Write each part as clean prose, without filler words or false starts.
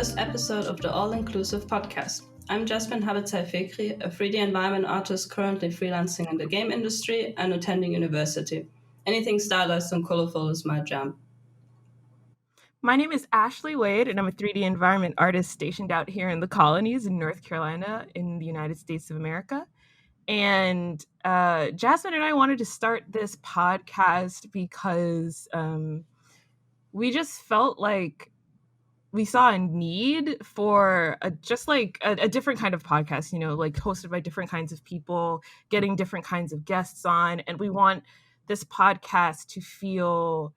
first episode of the All-Inclusive podcast. I'm Jasmine Habitai Fikri, a 3D environment artist currently freelancing in the game industry and attending university. Anything stylized and colorful is my jam. My name is Ashley Wade, and I'm a 3D environment artist stationed out here in the colonies in North Carolina in the United States of America. And Jasmine and I wanted to start this podcast because we just felt like we saw a need for a different kind of podcast, like hosted by different kinds of people, getting different kinds of guests on. And we want this podcast to feel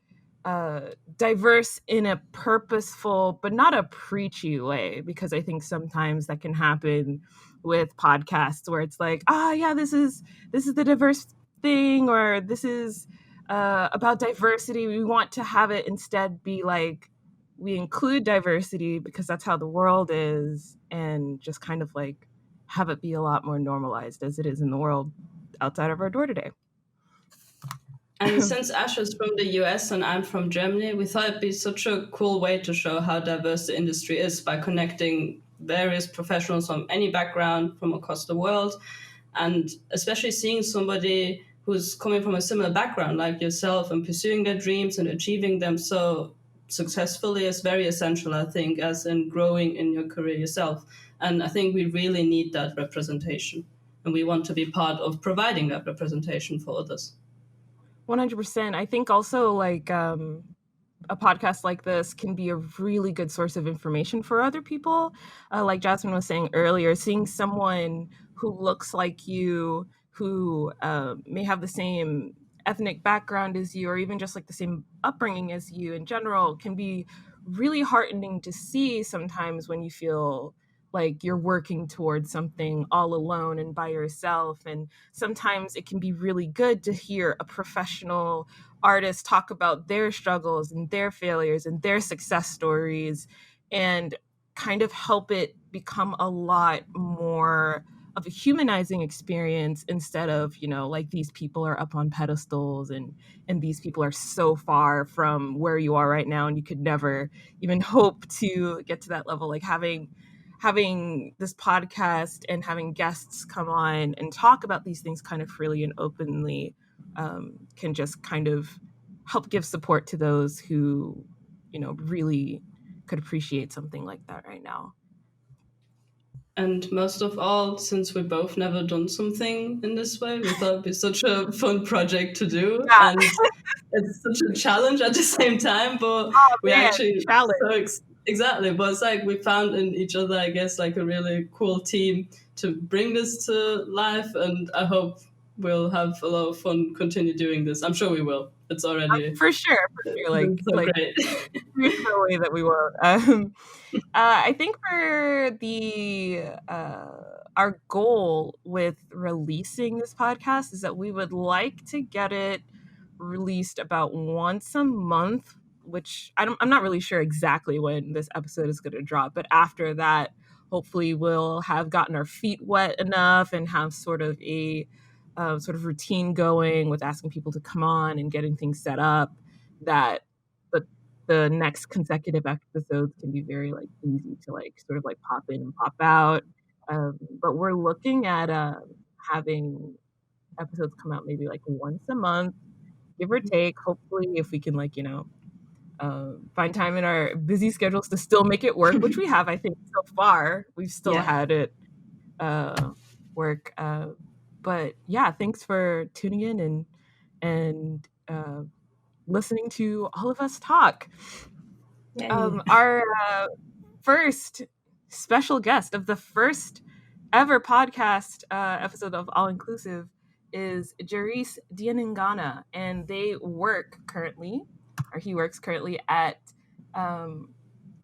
diverse in a purposeful, but not a preachy way, because I think sometimes that can happen with podcasts where it's like, this is the diverse thing, or this is about diversity. We want to have it instead be like, we include diversity because that's how the world is, and just kind of like have it be a lot more normalized as it is in the world outside of our door today. And since Ash is from the US and I'm from Germany, we thought it'd be such a cool way to show how diverse the industry is by connecting various professionals from any background from across the world, and especially seeing somebody who's coming from a similar background like yourself and pursuing their dreams and achieving them so successfully is very essential, I think, as in growing in your career yourself. And I think we really need that representation, and we want to be part of providing that representation for others. 100%. I think also like a podcast like this can be a really good source of information for other people. Like Jasmine was saying earlier, seeing someone who looks like you, who may have the same ethnic background as you, or even just like the same upbringing as you in general, can be really heartening to see sometimes when you feel like you're working towards something all alone and by yourself. And sometimes it can be really good to hear a professional artist talk about their struggles and their failures and their success stories, and kind of help it become a lot more of a humanizing experience, instead of, like, these people are up on pedestals and these people are so far from where you are right now and you could never even hope to get to that level. Like having this podcast and having guests come on and talk about these things kind of freely and openly can just kind of help give support to those who, really could appreciate something like that right now. And most of all, since we both never done something in this way, we thought it'd be such a fun project to do. Yeah. And it's such a challenge at the same time, but exactly. But it's like we found in each other, I guess, like a really cool team to bring this to life. And I hope we'll have a lot of fun continue doing this. I'm sure we will. It's already for sure. Like great. There's no way that we won't. I think for the our goal with releasing this podcast is that we would like to get it released about once a month, which I'm not really sure exactly when this episode is going to drop, but after that, hopefully we'll have gotten our feet wet enough and have sort of a routine going with asking people to come on and getting things set up, that the next consecutive episodes can be very like easy to like sort of like pop in and pop out. But we're looking at having episodes come out maybe like once a month, give or take. Hopefully, if we can like, find time in our busy schedules to still make it work, which we have, I think, so far. We've still had it work. But yeah, thanks for tuning in and listening to all of us talk. Our first special guest of the first ever podcast episode of All Inclusive is Jeryce Dianingana, and he works currently at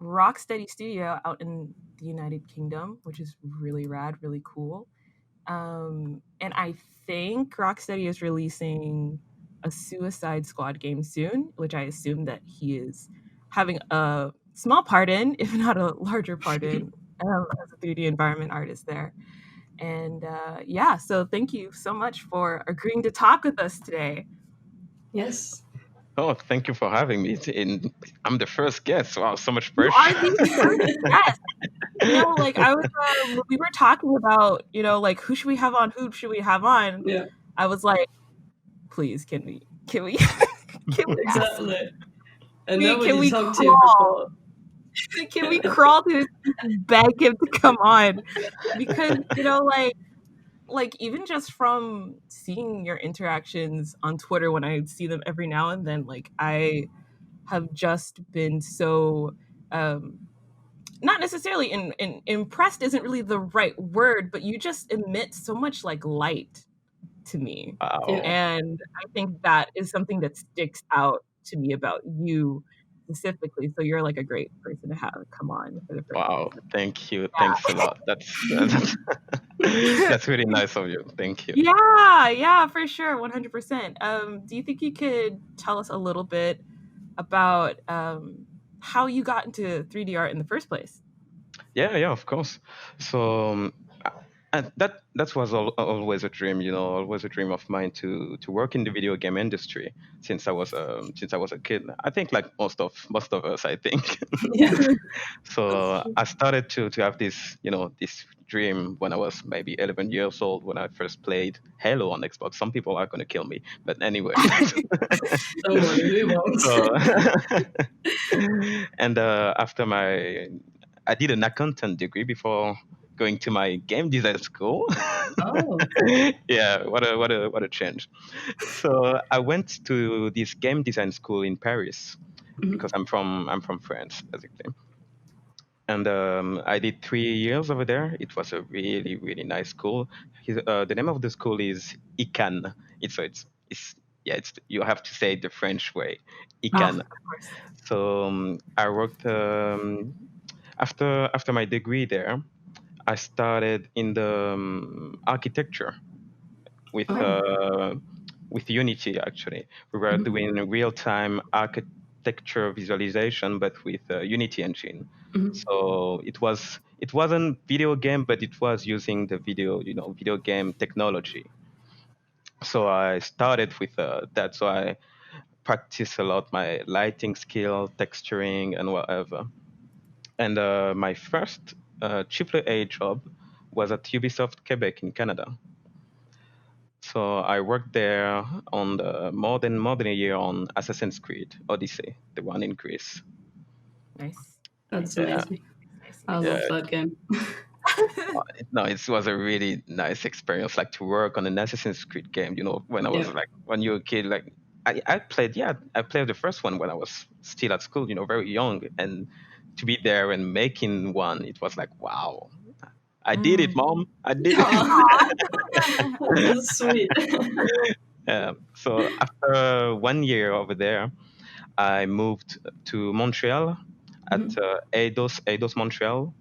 Rocksteady Studio out in the United Kingdom, which is really rad, really cool. And I think Rocksteady is releasing a Suicide Squad game soon, which I assume that he is having a small part in, if not a larger part in, as a 3D environment artist there. And so thank you so much for agreeing to talk with us today. Yes. Oh, thank you for having me. I'm the first guest. Wow, so much You are pressure. the first guest. Like I was, we were talking about, like who should we have on? Who should we have on? Yeah, I was like, please, can we, can we ask? exactly. And Can nobody we talked to you crawl? before. Can we crawl to his feet and beg him to come on? Because like even just from seeing your interactions on Twitter when I see them every now and then, like I have just been so not necessarily impressed isn't really the right word, but you just emit so much like light to me. Yeah. Wow. And I think that is something that sticks out to me about you specifically. So you're like a great person to have come on for the first Wow. episode. Thank you. Thanks a lot. That's Yeah. that's really nice of you. Thank you. Yeah, for sure, 100%. Do you think you could tell us a little bit about how you got into 3D art in the first place? Yeah, yeah, of course. So and that was always a dream, always a dream of mine to work in the video game industry since I was a kid. I think like most of us, I think. Yeah. So I started to have this dream when I was maybe 11 years old when I first played Halo on Xbox. Some people are gonna kill me, but anyway. Don't worry, we won't. So and after I did an accountant degree before going to my game design school. Oh. Yeah, what a change. So I went to this game design school in Paris Mhm. because I'm from France basically. And I did 3 years over there. It was a really really nice school. The name of the school is ICANN. It's yeah, it's you have to say it the French way, Ah, ICANN. of course. So I worked after my degree there. I started in the architecture with Oh. uh, with Unity. Actually, we were Mhm. doing real time architecture visualization, but with Unity engine. Mhm. So it wasn't video game, but it was using the video game technology. So I started with that. So I practice a lot my lighting skill, texturing, and whatever. And my first AAA job was at Ubisoft Quebec in Canada. So I worked there on more than a year on Assassin's Creed Odyssey, the one in Greece. Nice. That's Nice, Yeah, nice, amazing. nice, I yeah. love that game. No, it was a really nice experience, like to work on an Assassin's Creed game. When I was Yeah. like, when you were a kid, like I played the first one when I was still at school, very young, and to be there and making one, it was like, wow, I did it, Mm. mom, I did Aw, it. that's sweet. So after 1 year over there, I moved to Montreal at Mhm. Eidos Montreal.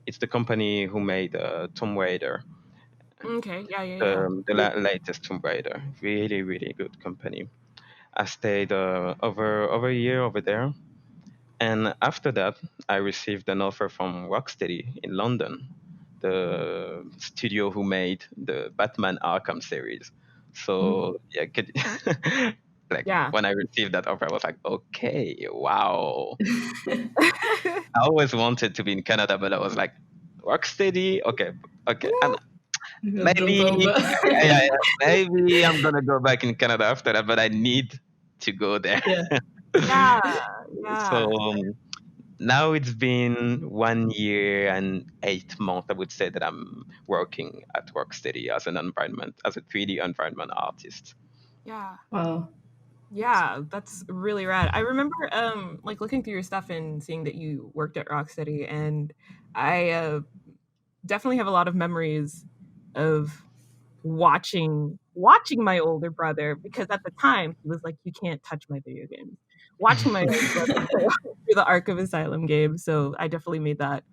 It's the company who made Tomb Raider, Okay, yeah. latest Tomb Raider. Really, really good company. I stayed over a year over there, and after that, I received an offer from Rocksteady in London, the studio who made the Batman Arkham series. Mhm. So yeah, like Yeah. when I received that offer, I was like, okay, wow. I always wanted to be in Canada, but I was like, Rocksteady, okay, okay, and You got jumped maybe, over. yeah, maybe I'm gonna go back in Canada after that, but I need to go there. Yeah. Yeah, So yeah, now it's been 1 year and 8 months, I would say, that I'm working at Rocksteady as a 3D environment artist. yeah. Wow. Yeah, that's really rad. I remember like looking through your stuff and seeing that you worked at Rocksteady, and I definitely have a lot of memories of watching my older brother, because at the time he was like, you can't touch my video games. Watching my older brother go through the Ark of Asylum game. So I definitely made that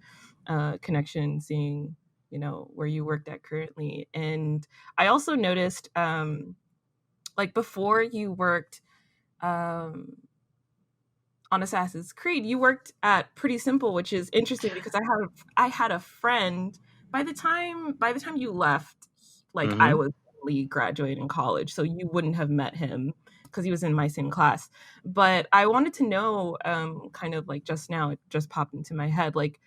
connection, seeing where you worked at currently. And I also noticed like before you worked um on Assassin's Creed, you worked at Pretty Simple, which is interesting because I had a friend by the time you left, like I Hmm. was only graduating college, so you wouldn't have met him because he was in my same class. But I wanted to know, kind of like just now, it just popped into my head, like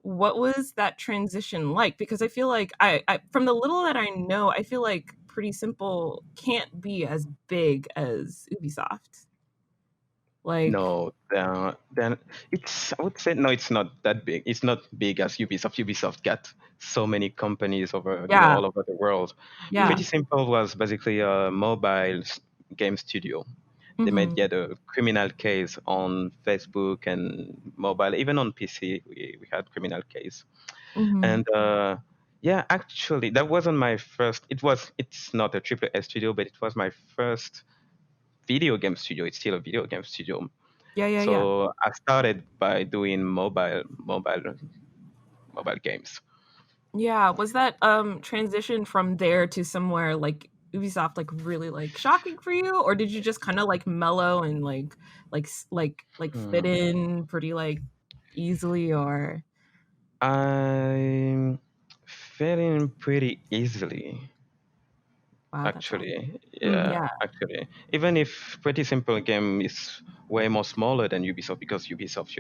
what was that transition like? Because I feel like I from the little that I know, I feel like Pretty Simple can't be as big as Ubisoft. Like, No, then it's, I would say no, it's not that big. It's not big as Ubisoft. Ubisoft got so many companies over, yeah, all over the world. yeah. Pretty Simple was basically a mobile game studio. They made, Mhm. yeah, the criminal case on Facebook and mobile, even on PC. We had criminal case. Mhm. And yeah, actually, that wasn't my first. It's not a triple A studio, but it was my first video game studio. It's still a video game studio. Yeah, yeah, yeah. So I started by doing mobile games. Yeah, was that transition from there to somewhere like Ubisoft like really like shocking for you, or did you just kind of like mellow and like fit Hmm. in pretty like easily, or I fell in pretty easily, wow, that's awesome. actually. Yeah, Yeah, actually. Even if Pretty Simple game is way more smaller than Ubisoft, because Ubisoft,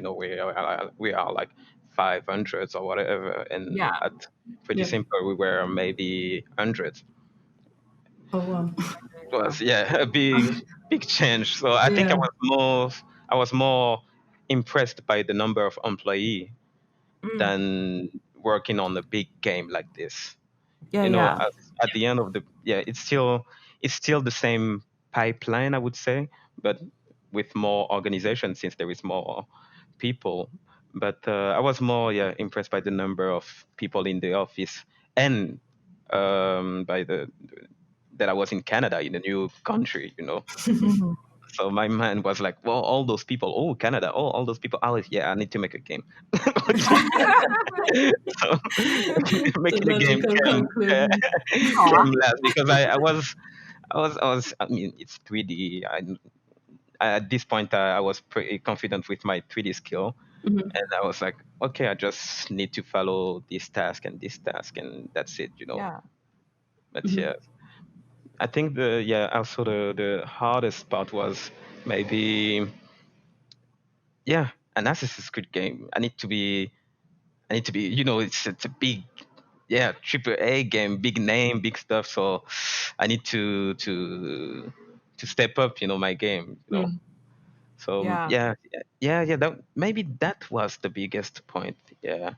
we are like 500s or whatever, and yeah. at Pretty Yeah. Simple we were maybe hundreds. Oh wow. It was, yeah, a big change. So I think Yeah. I was more impressed by the number of employee Mm, than working on a big game like this. yeah, yeah. At the end of the, yeah, it's still the same pipeline, I would say, but with more organization since there is more people. But I was more, yeah, impressed by the number of people in the office, and by the that I was in Canada, in a new country. Mhm. So my mind was like, well, all those people, oh, Canada, oh, all those people, oh, yeah, I need to make a game. So The making a game logical came, conclusion. Aw. came last, because I mean, it's 3D. At this point, I was pretty confident with my 3D skill, Mhm. and I was like, okay, I just need to follow this task, and that's it. Yeah, But Mhm. yeah, I think also the hardest part was maybe, yeah, an Assassin's Creed game. I need to be, it's a big, yeah, triple A game, big name, big stuff. So I need to step up, my game. Mm. So yeah. yeah. That was the biggest point. Yeah,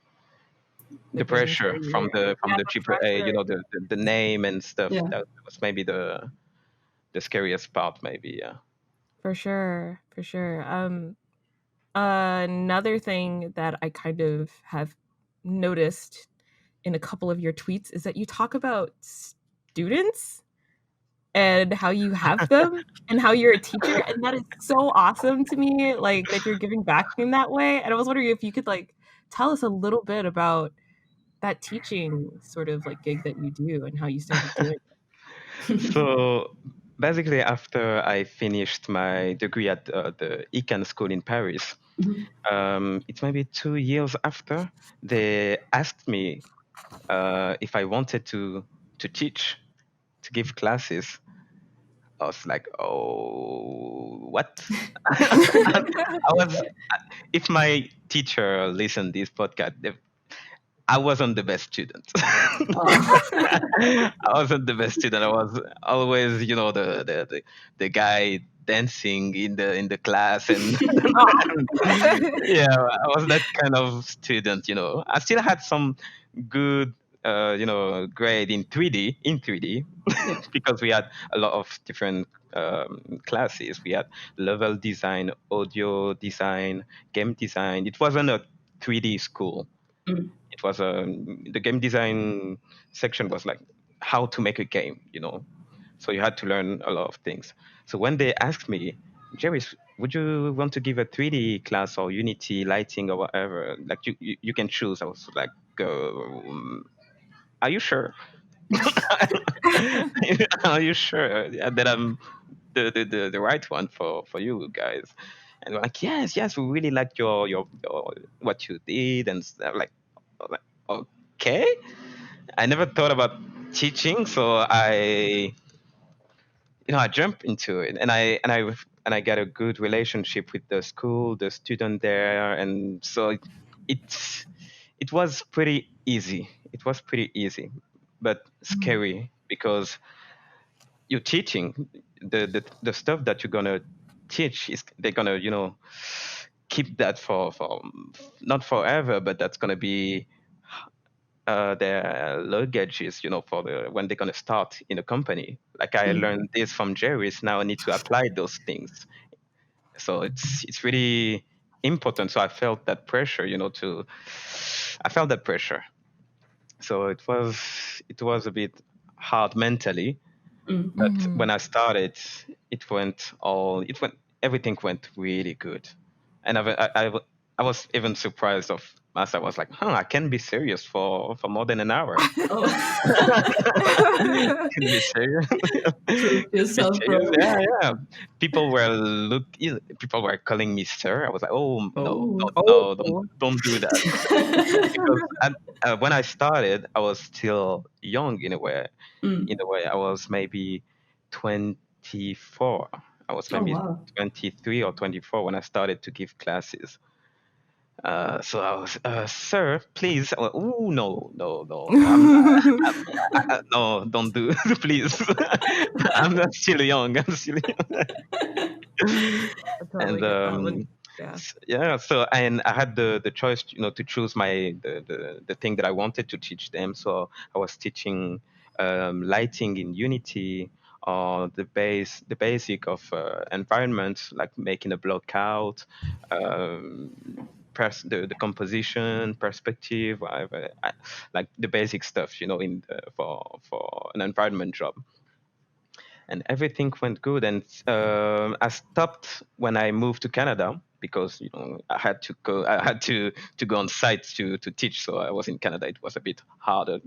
The the game for pressure from you. the Yeah, the triple A, pressure. the name and stuff. Yeah. That was maybe the scariest part, maybe. Yeah. For sure, for sure. Another thing that I kind of have noticed in a couple of your tweets is that you talk about students and how you have them and how you're a teacher, and that is so awesome to me, like, that you're giving back in that way, and I was wondering if you could, like, tell us a little bit about that teaching sort of, like, gig that you do and how you started doing it. So basically, after I finished my degree at the Econ School in Paris, Mhm. it's maybe 2 years after, they asked me if I wanted to teach, to give classes. I was like, oh, what? I was, if my teacher listened this podcast, I wasn't the best student. Oh. I wasn't the best student. I was always, the guy dancing in the class, and Aw. yeah, I was that kind of student. I still had some good, grade in 3D, Yeah. because we had a lot of different classes. We had level design, audio design, game design. It wasn't a 3D school. Mm. It was the game design section was like how to make a game. So you had to learn a lot of things. So when they asked me, Jeryce, would you want to give a 3D class or Unity lighting or whatever? Like you can choose. I was like, are you sure? Are you sure that I'm the right one for you guys? And they're like, yes, we really liked your what you did and stuff. Like, okay. I never thought about teaching, so I jumped into it, and I got a good relationship with the school, the student there, and so it it was pretty easy. It was pretty easy, but scary because you're teaching the stuff that you're gonna teach is they're gonna keep that for not forever, but that's gonna be their luggages, for when they're gonna start in a company. Like I learned this from Jeryce, now I need to apply those things. So it's really important. So I felt that pressure, I felt that pressure. So it was a bit hard mentally, but when I started, everything went really good, and I was even surprised of myself. I was like, I can be serious for more than an hour. Can be serious. Prove Be yourself serious. wrong. Yeah, yeah. People were calling me sir. I was like, oh no, Oh. no, no, Oh. don't do that. Because when I started, I was still young in a way. In a way, I was maybe 24. I was Oh maybe wow. 23 or 24 when I started to give classes. So I was, sir, please. Oh no, no, no, no. No, don't do, please. I'm not still young. I'm still young. I totally And get that one. Yeah. yeah, so and I had the choice, to choose the thing that I wanted to teach them. So I was teaching lighting in Unity, or the basic of environment, like making a blockout, the composition, perspective, whatever, like the basic stuff, for an environment job. And everything went good. And I stopped when I moved to Canada because I had to go on site to teach. So I was in Canada. It was a bit hard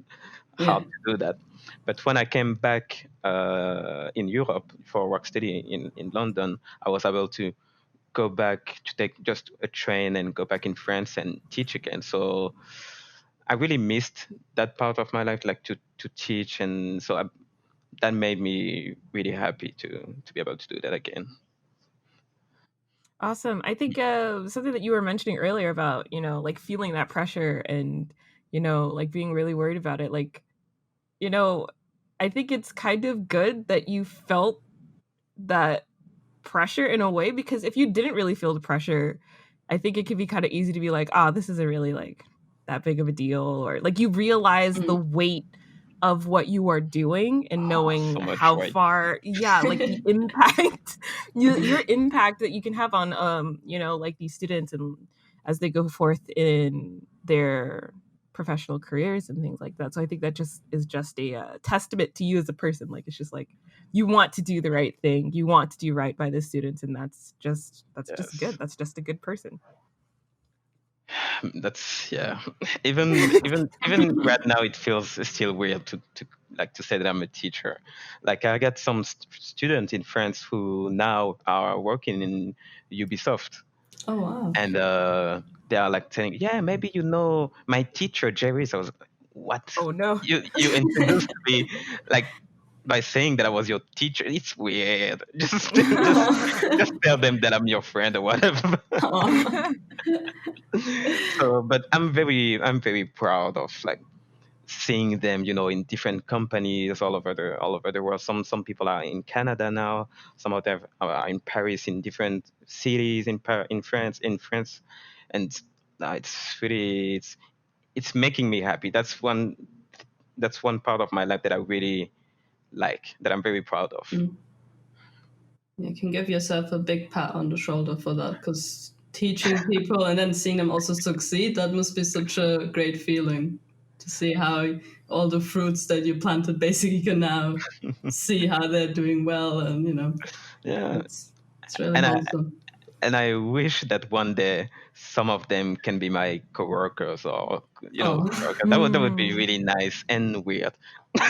Yeah. to do that. But when I came back in Europe for work study in London, I was able to go back to take just a train and go back in France and teach again. So I really missed that part of my life, like to teach, and so that made me really happy to be able to do that again. Awesome. I think something that you were mentioning earlier about, like feeling that pressure and, like being really worried about it. Like, you know, I think it's kind of good that you felt that pressure in a way, because if you didn't really feel the pressure, I think it could be kind of easy to be like, this isn't really like that big of a deal, or like you realize the weight of what you are doing and knowing So much how right. far, yeah, like the impact, your impact that you can have on, like these students and as they go forth in their professional careers and things like that. So I think that just is just a testament to you as a person. Like it's just like you want to do the right thing, you want to do right by the students, and that's just Yes. good. That's just a good person. That's yeah. Even right now, it feels still weird to like to say that I'm a teacher. Like I got some students in France who now are working in Ubisoft, Oh wow. and they are like saying, "Yeah, maybe my teacher Jeryce." I was like, "What? Oh no. You introduced me like by saying that I was your teacher? It's weird. Just tell them that I'm your friend or whatever." Oh. So, but I'm very proud of like seeing them, in different companies all over the world. Some people are in Canada now. Some of them are in Paris, in different cities in France, and it's making me happy. That's one part of my life that I really like, that I'm very proud of. You can give yourself a big pat on the shoulder for that, because teaching people and then seeing them also succeed, that must be such a great feeling to see how all the fruits that you planted basically can now see how they're doing well, and Yeah, it's really and I wholesome. and I wish that one day some of them can be my coworkers, or Oh. coworkers. That would be really nice and weird, but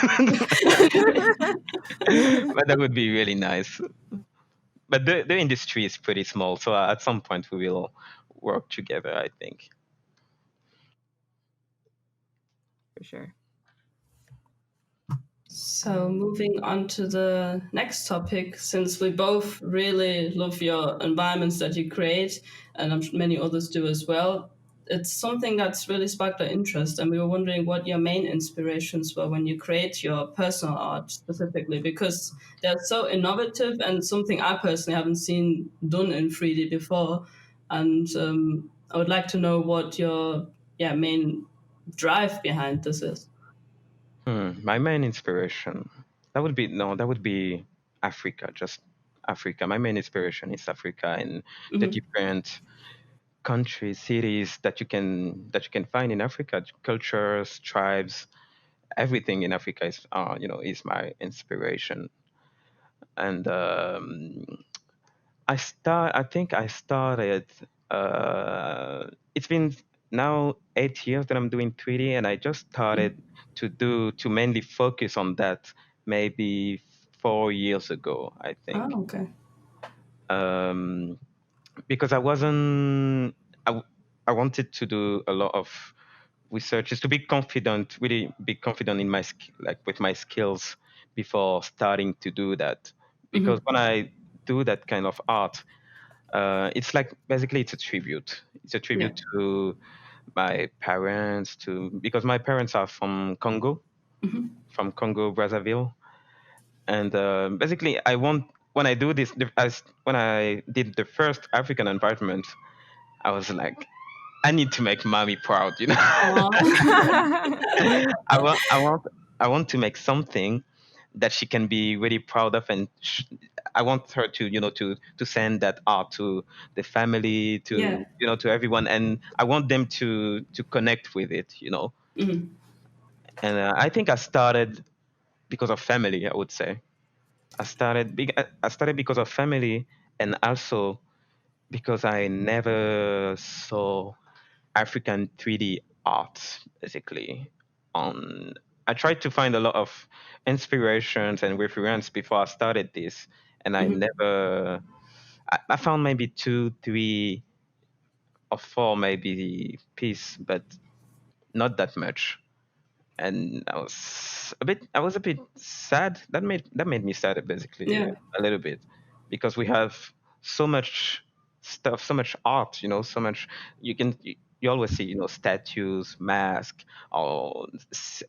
that would be really nice. But the industry is pretty small, so at some point we will work together, I think. For sure. So, moving on to the next topic, since we both really love your environments that you create, and I'm sure many others do as well, it's something that's really sparked our interest. And we were wondering what your main inspirations were when you create your personal art specifically, because they're so innovative and something I personally haven't seen done in 3D before. And I would like to know what your main drive behind this is. My main inspiration, that would be no, that would be Africa, just Africa. My main inspiration is Africa and the Hmm. different countries, cities that you can find in Africa, cultures, tribes, everything in Africa is is my inspiration. And I think I started. It's been now 8 years that I'm doing 3D, and I just started to mainly focus on that maybe 4 years ago, I think. Oh, okay. Um, because I wanted to do a lot of research, is to be confident, really be confident in like with my skills before starting to do that. Because Hmm. when I do that kind of art, it's like basically it's a tribute. It's a Yeah. tribute to my parents, to because my parents are Hmm. from Congo Brazzaville, and basically I want when I do this, when I did the first African environment, I was like, I need to make mommy proud, you know. I want, I want, I want to make something that she can be really proud of, and I want her to, to send that art to the family, Yeah. to everyone, and I want them to connect with it. Hmm. And I think I started because of family. I would say I started because of family, and also because I never saw African 3D art, basically. On I tried to find a lot of inspirations and reference before I started this, and I Hmm. never. I found maybe two, three, or four maybe piece, but not that much. And I was a bit sad. That made me sad, basically, Yeah. a little bit, because we have so much stuff, so much art, so much. You always see, statues, masks, or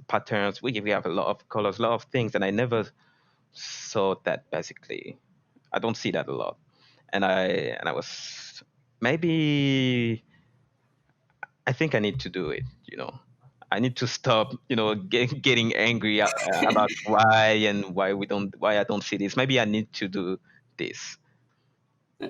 patterns. We have a lot of colors, a lot of things, and I never saw that, basically. I don't see that a lot, and I was maybe I think I need to do it. I need to stop, getting angry about why I don't see this. Maybe I need to do this.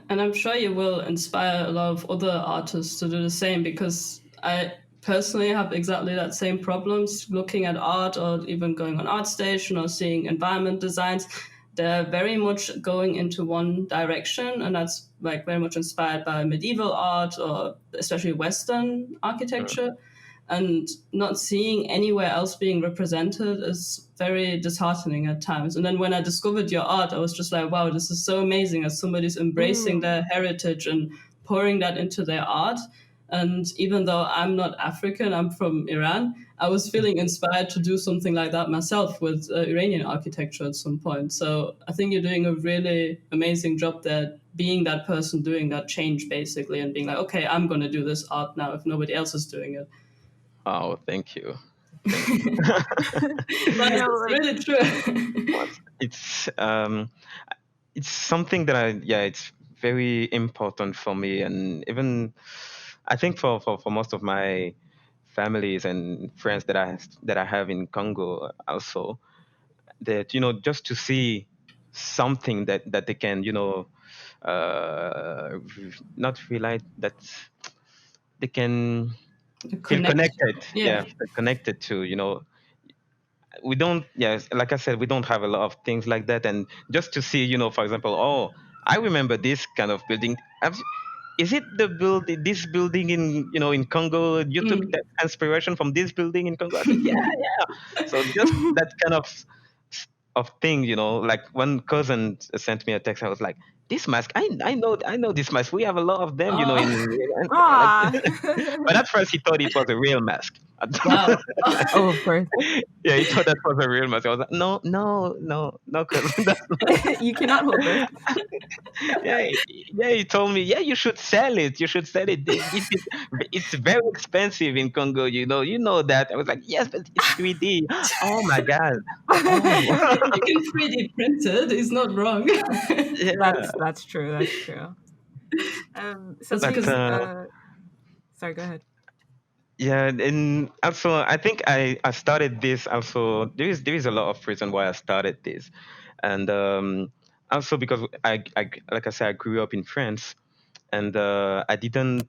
And I'm sure you will inspire a lot of other artists to do the same, because I personally have exactly that same problems looking at art, or even going on ArtStation or seeing environment designs. They're very much going into one direction, and that's like very much inspired by medieval art or especially Western Mm. architecture. And not seeing anywhere else being represented is very disheartening at times. And then when I discovered your art, I was just like, wow, this is so amazing as somebody's embracing Mm. their heritage and pouring that into their art. And even though I'm not African, I'm from Iran, I was feeling inspired to do something like that myself with Iranian architecture at some point. So I think you're doing a really amazing job there, being that person doing that change basically, and being like, okay, I'm going to do this art now if nobody else is doing it. Oh, thank you, thank you. But You know, it's like, really true. What? It's something that it's very important for me, and even I think for most of my families and friends that I have in Congo also, that just to see something that they can not rely that they can feel Connect. connected, Yeah. feel connected to, we don't, yes, like I said, we don't have a lot of things like that. And just to see, for example, oh, I remember this kind of building. Is it this building in Congo? You took Mm. that inspiration from this building in Congo? I said, yeah, yeah. So just that kind of thing, like one cousin sent me a text. I was like, this mask, I know this mask. We have a lot of them, Oh. in. And like, ah. but at first he thought it was a real mask. Wow. Oh, of course. Yeah, he thought that was a real mask. I was like, no, no, no, no, cause that's You cannot hold this. yeah, yeah. He told me, yeah, you should sell it. You should sell it. It's very expensive in Congo. You know that. I was like, yes, but it's 3D. Oh my god. Oh, You can 3D print it. It's not wrong. yeah. That's true. That's true. That's But because Something. Sorry. Go ahead. yeah, and also I think I started this. Also, there is a lot of reason why I started this, and also because I like I said, I grew up in France, and I didn't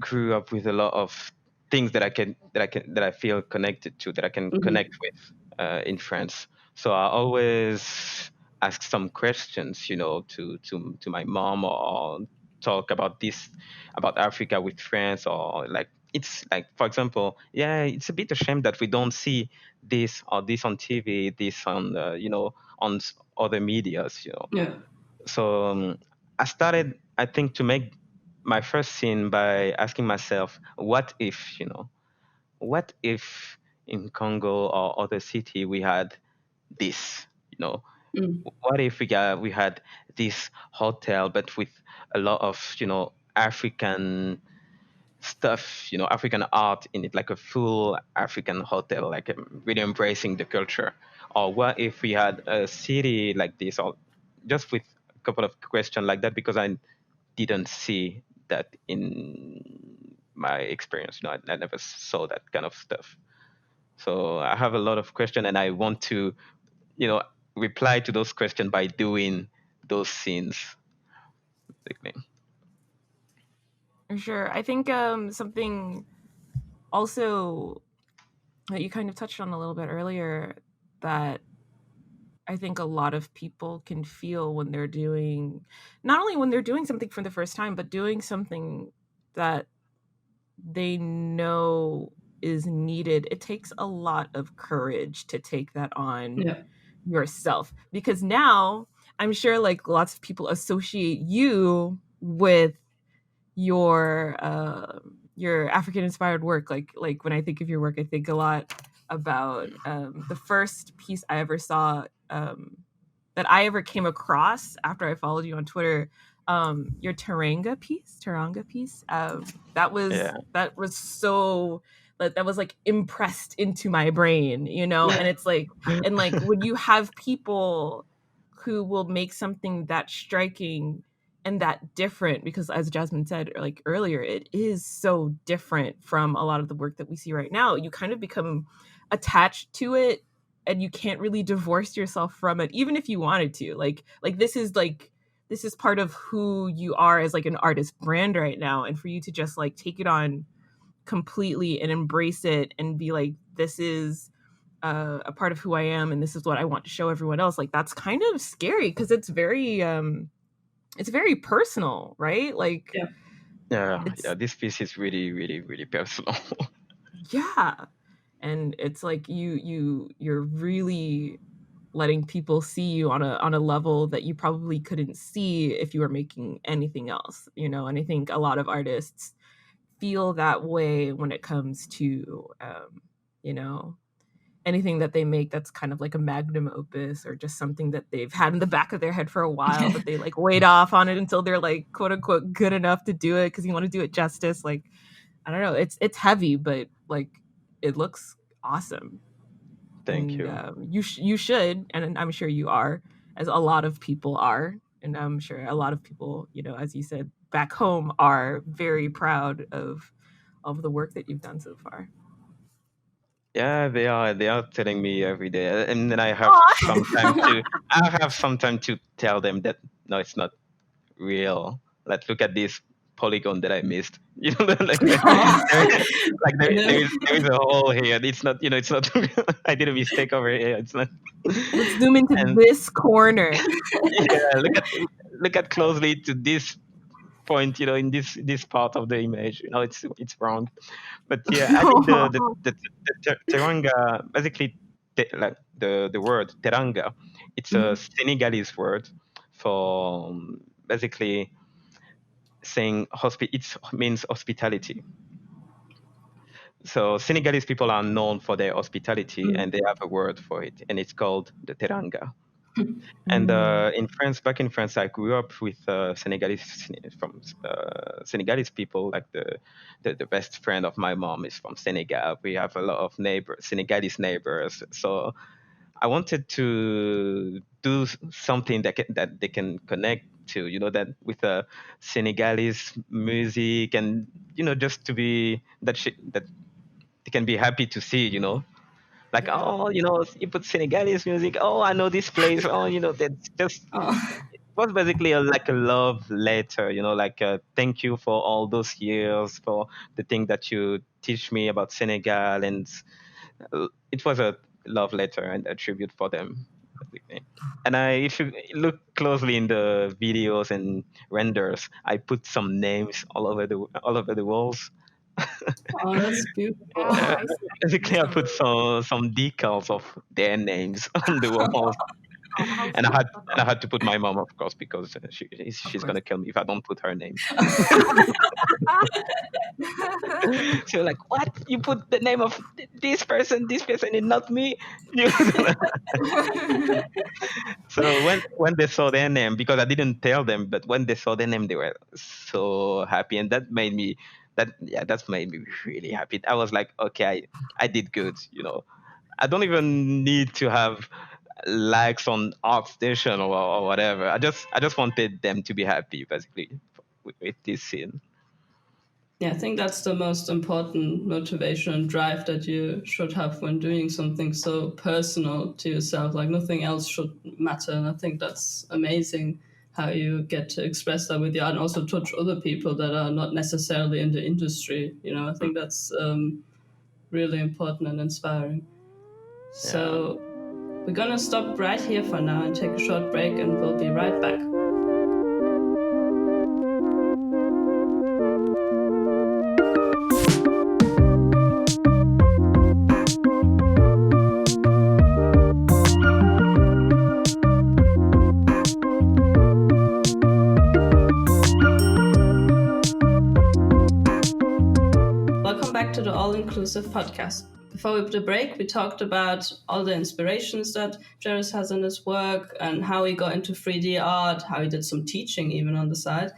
grew up with a lot of things that I feel connected to, that I can Mhm. connect with in France. So I always ask some questions, to my mom, or talk about this, about Africa with friends, or like it's like, for example, yeah, it's a bit a shame that we don't see this or this on TV, this on on other medias. Yeah. So I started, I think, to make my first scene by asking myself, what if in Congo or other city we had this, you know, Mm. what if we had this hotel, but with a lot of, African stuff, African art in it, like a full African hotel, like really embracing the culture. Or what if we had a city like this, or just with a couple of questions like that, because I didn't see that in my experience. I never saw that kind of stuff. So I have a lot of questions, and I want to, you know, reply to those questions by doing those scenes. Basically. For sure. I think something also that you kind of touched on a little bit earlier, that I think a lot of people can feel when they're doing, not only when they're doing something for the first time, but doing something that they know is needed. It takes a lot of courage to take that on Yeah. yourself, because now I'm sure like lots of people associate you with your African inspired work. Like when I think of your work, I think a lot about the first piece I ever saw, that I ever came across after I followed you on Twitter. Your Teranga piece. Yeah. That was so, that was like impressed into my brain, and Yeah. it's like, and like when you have people who will make something that striking and that different, because as Jasmine said like earlier, it is so different from a lot of the work that we see right now. You kind of become attached to it, and you can't really divorce yourself from it, even if you wanted to. This is part of who you are as like an artist brand right now, and for you to just like take it on completely and embrace it and be like, this is a part of who I am, and this is what I want to show everyone else. Like that's kind of scary, because it's very personal, right? Like Yeah. Yeah, it's, yeah. This piece is really, really, really personal. yeah, and it's like you're really letting people see you on a level that you probably couldn't see if you were making anything else, and I think a lot of artists feel that way when it comes to you know anything that they make that's kind of like a magnum opus, or just something that they've had in the back of their head for a while, but they like wait off on it until they're like quote unquote good enough to do it, because you want to do it justice. Like I don't know, it's heavy, but like it looks awesome. Thank And you. you should, and I'm sure you are, as a lot of people are, and I'm sure a lot of people, as you said, back home are very proud of the work that you've done so far. Yeah, they are. They are telling me every day, and then Aw. I have some time to tell them that no, it's not real. Like, look at this polygon that I missed. Aw. And then There is a hole here. It's not. It's not. I did a mistake over here. It's not. Let's zoom into And this corner. yeah, look at closely to this point. In this part of the image. It's wrong. But yeah, I think the teranga, basically, like the word teranga, it's a Mhm. Senegalese word for basically saying it means hospitality. So Senegalese people are known for their hospitality, and they have a word for it, and it's called the teranga. And in France, back in France, I grew up with Senegalese people. Like the best friend of my mom is from Senegal. We have a lot of neighbors, Senegalese neighbors. So I wanted to do something that they can connect to, that with Senegalese music, and just to be that they can be happy to see, like, Yeah. oh, you put Senegalese music. Oh, I know this place. Oh, that's just Oh. it was basically like a love letter, like thank you for all those years, for the thing that you teach me about Senegal, and it was a love letter and a tribute for them, basically. And if you look closely in the videos and renders, I put some names all over the walls. Oh, that's beautiful. Oh, I see. Basically, I Some, put some decals of their names on the walls, oh, how and I sweet had of and I them. had to put my mom, of course, because Of she's course. gonna kill me if I don't put her name. So like, what? You put the name of this person, and not me? So when they saw their name, because I didn't tell them, but when they saw their name, they were so happy, and that's made me really happy. I was like, okay, I did good. I don't even need to have likes on ArtStation or whatever. I just wanted them to be happy, basically, with this scene. Yeah, I think that's the most important motivation and drive that you should have when doing something so personal to yourself. Like nothing else should matter. And I think that's amazing how you get to express that with your art and also touch other people that are not necessarily in the industry. I think that's really important and inspiring. Yeah. So we're going to stop right here for now and take a short break, and we'll be right back. Welcome back to the All Inclusive Podcast. Before the break, we talked about all the inspirations that Jeryce has in his work and how he got into 3D art, how he did some teaching even on the side.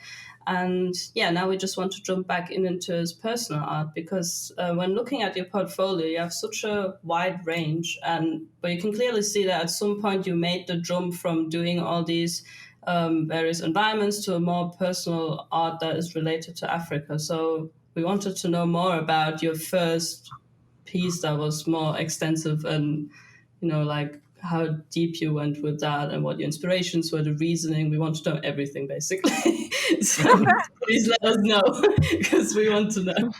And yeah, now we just want to jump back into his personal art because when looking at your portfolio, you have such a wide range. But you can clearly see that at some point you made the jump from doing all these various environments to a more personal art that is related to Africa. So we wanted to know more about your first piece that was more extensive and, like how deep you went with that and what your inspirations were, the reasoning. We want to know everything, basically. So please let us know because we want to know.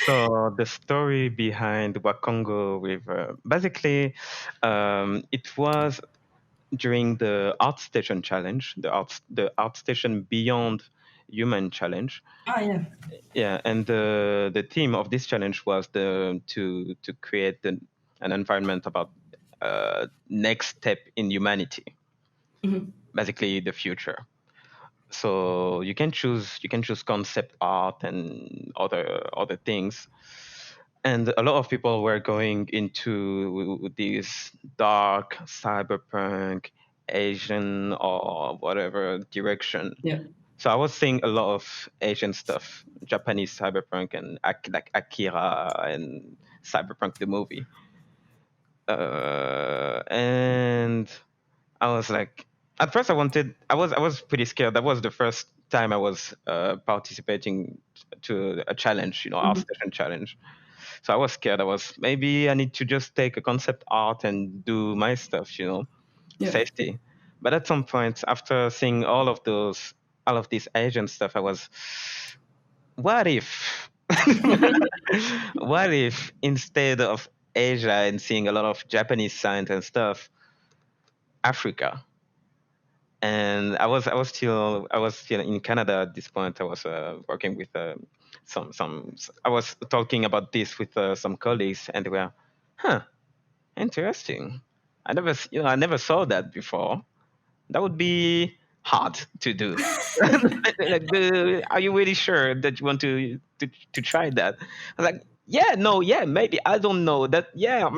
So the story behind Wakongo River, basically, it was during the ArtStation challenge, the ArtStation Beyond Human challenge. Ah, yeah. Yeah, and the theme of this challenge was to create an environment about next step in humanity, basically the future. So you can choose concept art and other things, and a lot of people were going into this dark cyberpunk Asian or whatever direction. Yeah. So I was seeing a lot of Asian stuff, Japanese cyberpunk, and like Akira and Cyberpunk the movie. And I was like, at first I was pretty scared. That was the first time I was participating to a challenge, our station challenge. So I was scared. I was, maybe I need to just take a concept art and do my stuff, Yeah. safety. But at some point, after seeing all of this Asian stuff, I was, what if, what if instead of Asia and seeing a lot of Japanese signs and stuff, Africa? And I was still in Canada at this point. I was working with some. I was talking about this with some colleagues, and they were, huh, interesting. I never saw that before. That would be hard to do. Like, are you really sure that you want to try that? I was like, yeah, no, yeah, maybe I don't know that. Yeah,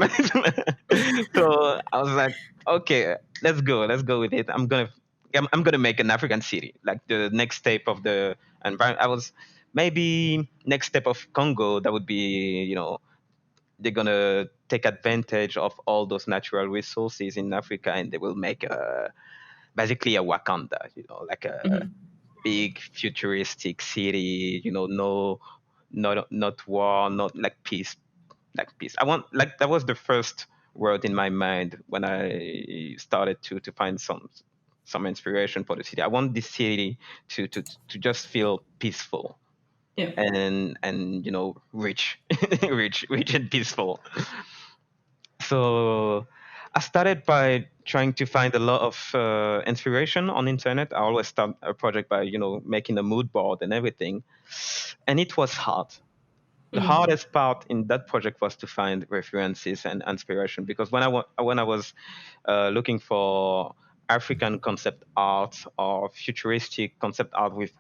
so I was like, okay, let's go with it. I'm gonna make an African city, like the next step of the environment. I was maybe next step of Congo. That would be, they're gonna take advantage of all those natural resources in Africa, and they will make basically a Wakanda, like a Mhm. big futuristic city. No, not war, not like peace, like peace. I want like that was the first word in my mind when I started to find some inspiration for the city. I want this city to just feel peaceful Yeah. and rich, rich and peaceful. So I started by trying to find a lot of inspiration on internet. I always start a project by making a mood board and everything, and it was hard. The Mhm. hardest part in that project was to find references and inspiration, because when I was looking for African concept art or futuristic concept art with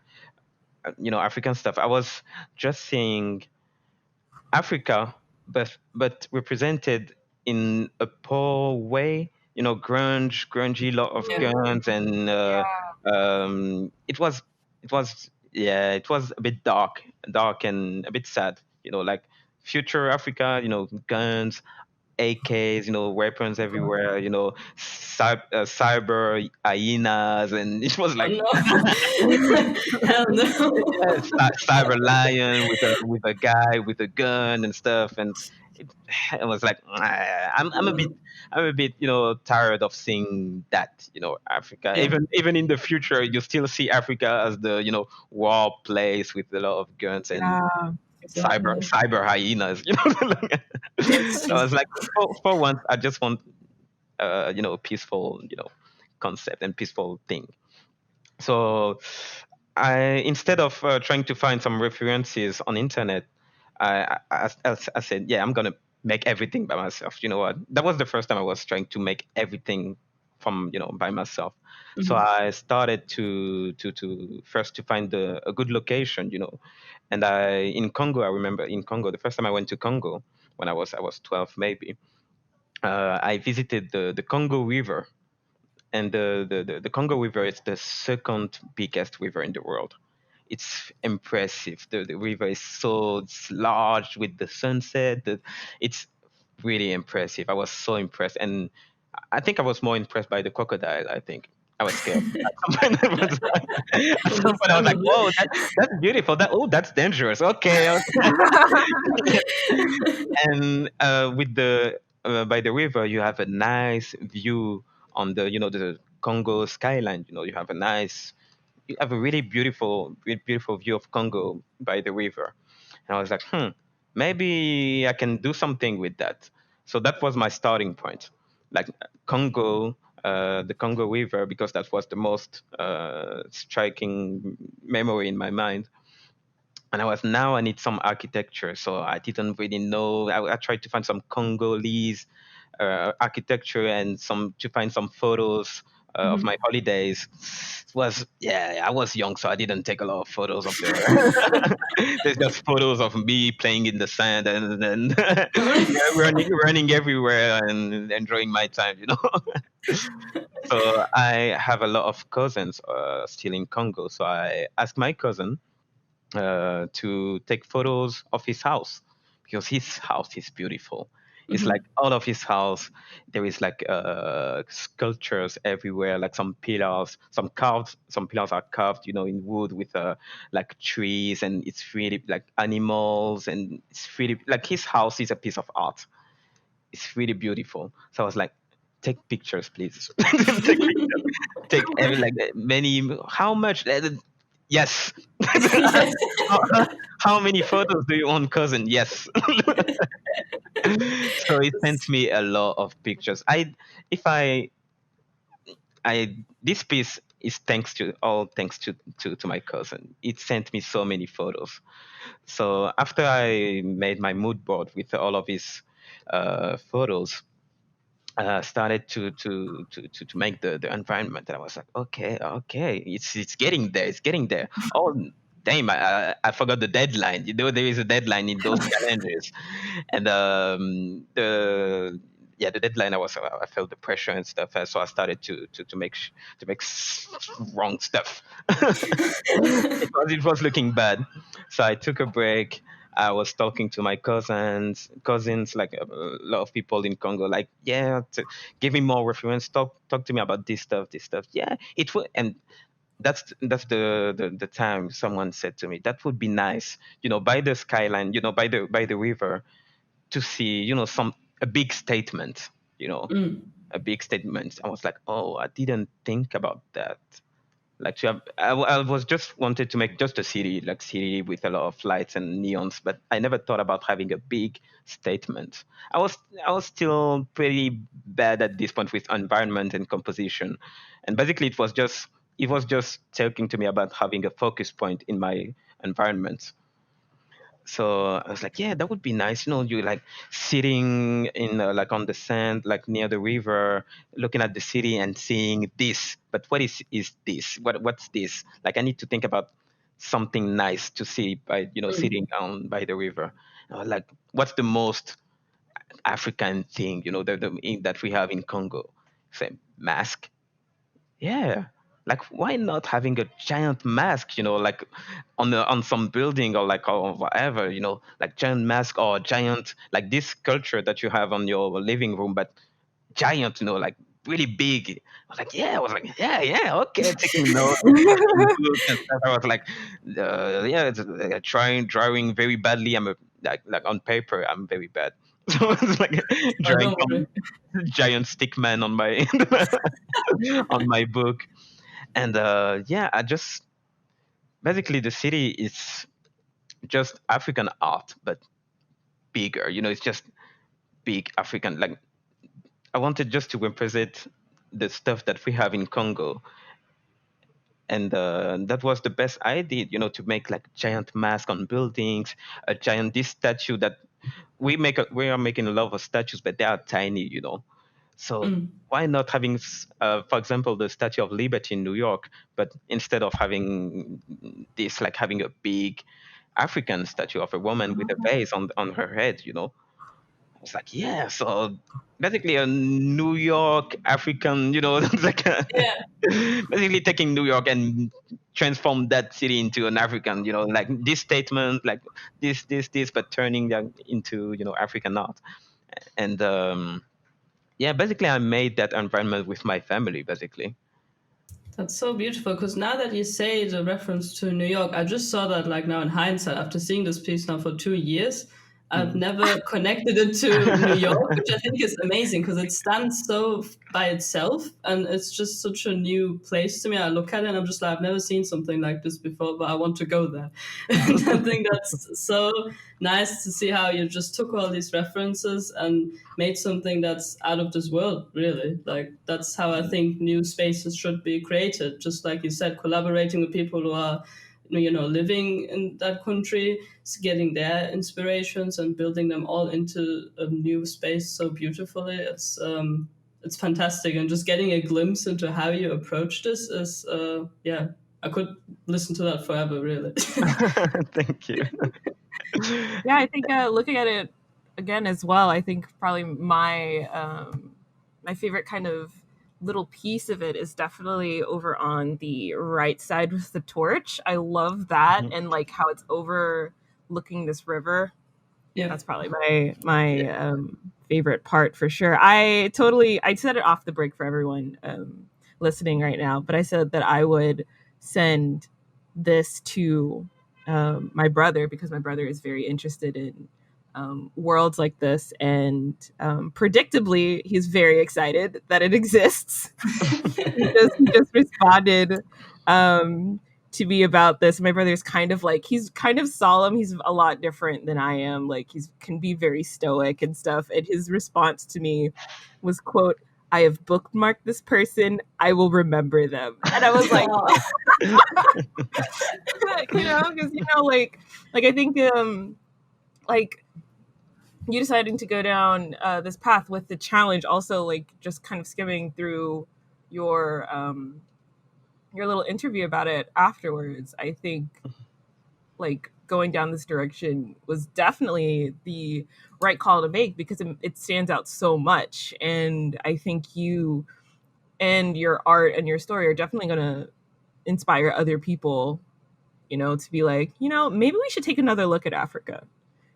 African stuff, I was just seeing Africa, but represented in a poor way. Grungy, lot of Yeah. guns, and Yeah. it was a bit dark and a bit sad. Like future Africa, guns, AKs, weapons everywhere, cyber hyenas, and it was Oh like no. Hell no. yes, cyber lion with a guy with a gun and stuff, and it, it was like I'm a bit tired of seeing that Africa. Yeah. Even in the future, you still see Africa as the war place with a lot of guns and Yeah. Exactly. cyber hyenas. So I was like, for once, I just want peaceful concept and peaceful thing. So I instead of trying to find some references on internet, I said, yeah, I'm gonna make everything by myself. You know what? That was the first time I was trying to make everything from by myself. So Mhm. I started to first to find a good location, and in Congo, I remember in Congo the first time I went to Congo when I was 12 maybe. I visited the Congo River, and the Congo River is the second biggest river in the world. It's impressive. The river is so it's large with the sunset. It's really impressive. I was so impressed, and I think I was more impressed by the crocodile. I think I was scared. At some point, at some point I was like, "Whoa, Understandable. that's beautiful. That's dangerous." Okay, okay. And with the by the river, you have a nice view on the Congo skyline. You have a really beautiful view of Congo by the river. And I was like, maybe I can do something with that. So that was my starting point, like Congo, the Congo River, because that was the most striking memory in my mind. And I need some architecture, so I didn't really know. I tried to find some Congolese architecture and some to find some photos of my Mhm. holidays. It was yeah, I was young, so I didn't take a lot of photos of the. There's just photos of me playing in the sand and yeah, running everywhere and enjoying my time. So I have a lot of cousins still in Congo, so I asked my cousin to take photos of his house, because his house is beautiful. It's like Mhm. all of his house, there is like sculptures everywhere, like some pillars are carved, in wood with like trees, and it's really like animals, and it's really like his house is a piece of art. It's really beautiful. So I was like, take pictures, please. Take pictures. Take every like many. How much? Yes. Yes. how, how many photos do you want, cousin? Yes. So he sent me a lot of pictures. If I this piece is thanks to my cousin. It sent me so many photos. So after I made my mood board with all of his photos, started to make the environment, and I was like, okay, it's getting there, it's getting there. Oh, damn, I forgot the deadline. There is a deadline in those challenges, and the deadline, I felt the pressure and stuff, so I started to make wrong stuff. It was looking bad, so I took a break. I was talking to my cousins, like a lot of people in Congo, like, yeah, give me more reference, talk to me about this stuff. Yeah, it will. And that's the time someone said to me, that would be nice, by the skyline, by the river, to see, some a big statement, a big statement. I was like, oh, I didn't think about that. Like, to have, I was just wanted to make just a city, like city with a lot of lights and neons, but I never thought about having a big statement. I was still pretty bad at this point with environment and composition, and basically it was just talking to me about having a focus point in my environment. So I was like, yeah, that would be nice. You like sitting in like on the sand, like near the river, looking at the city and seeing this. But what is this? What's this? Like, I need to think about something nice to see by sitting down by the river. I was like, what's the most African thing that we have in Congo? Say mask. Yeah. Like, why not having a giant mask, like on some building, or like, or whatever, like giant mask, or giant, like this sculpture that you have on your living room, but giant, like really big. I was like, yeah, okay, taking notes, taking books and stuff. I was like, yeah, it's, drawing very badly. I'm like on paper, I'm very bad. So it's like Oh, drawing don't some worry. giant stick man on my on my book. And yeah, I just basically, the city is just African art, but bigger. It's just big African. Like, I wanted just to represent the stuff that we have in Congo, and that was the best I did. To make like giant mask on buildings, a giant this statue that we are making a lot of statues, but they are tiny. So why not having, for example, the Statue of Liberty in New York, but instead of having this, like having a big African statue of a woman with a vase on her head, I was like, yeah. So basically, a New York African, like Yeah, basically taking New York and transform that city into an African, like this statement, like this, but turning that into African art. And yeah, basically, I made that environment with my family, basically. that's so beautiful. Because now that you say the reference to New York, I just saw that like now in hindsight, after seeing this piece now for 2 years, I've Mm. never connected it to New York, which I think is amazing because it stands so by itself and it's just such a new place to me. I look at it and I'm just like, I've never seen something like this before, but I want to go there. And I think that's so nice to see how you just took all these references and made something that's out of this world, really. Like, that's how I think new spaces should be created. Just like you said, collaborating with people who are living in that country, getting their inspirations and building them all into a new space so beautifully. It's fantastic, and just getting a glimpse into how you approach this is yeah, I could listen to that forever, really. Thank you. Yeah, I think looking at it again as well, I think probably my favorite kind of little piece of it is definitely over on the right side with the torch. I love that, Mhm. and like how it's overlooking this river. Yeah, That's probably my favorite part for sure. I said it off the break for everyone listening right now, but I said that I would send this to my brother because my brother is very interested in worlds like this, and predictably, he's very excited that it exists. he just responded um, to me about this. My brother's he's kind of solemn. He's a lot different than I am. Like, he's can be very stoic and stuff. And his response to me was, "quote I have bookmarked this person. I will remember them." And I was like, because like I think like you deciding to go down this path with the challenge, also like just kind of skimming through your your little interview about it afterwards, I think like going down this direction was definitely the right call to make, because it stands out so much. And I think you and your art and your story are definitely going to inspire other people, to be like, maybe we should take another look at Africa.